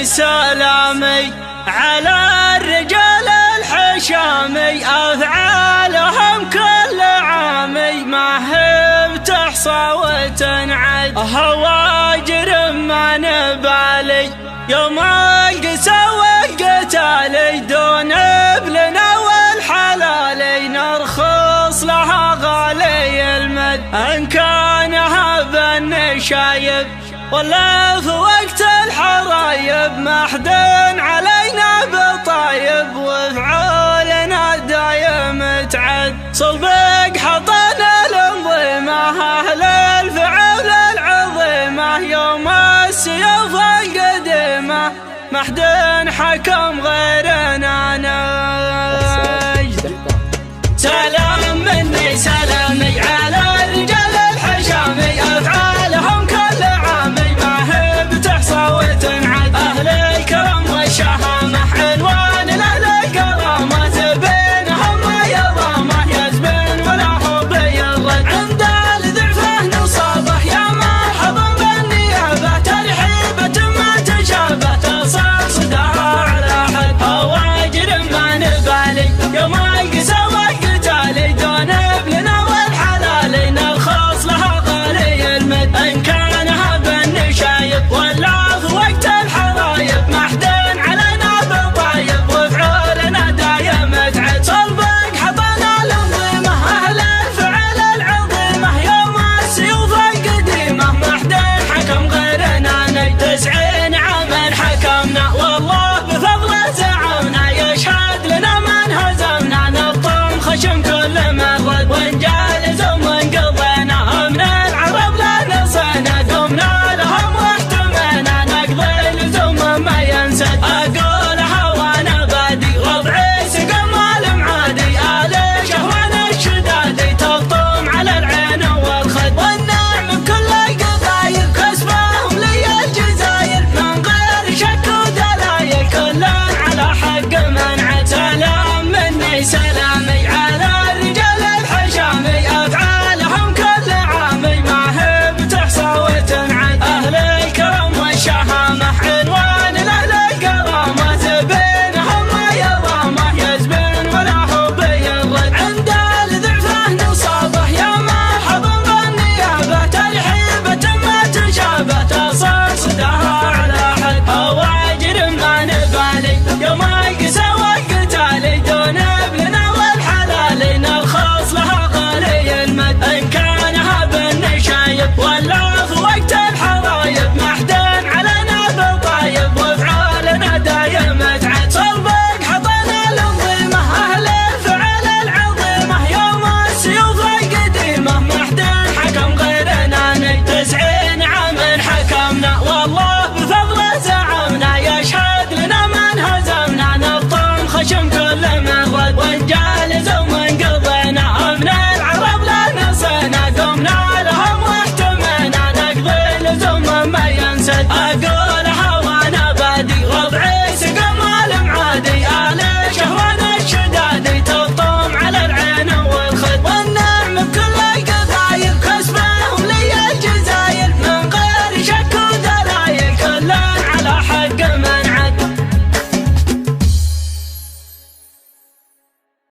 سلامي على الرجال الحشامي، أفعالهم كل عامي ما هي بتحصى وتنعد، هواجر ما نبالي يوم القسى والقتالي، دون ابلنا والحلالي نرخص لها غالي المد، إن كانها بالنشايب ولا في وقت الحرايب، ما حد علينا بطايب وفعولنا دايم تعد، صلبك حطنا الانظمة أهل الفعول العظيمة، يوم السيوف القديمة ما حد حكم غير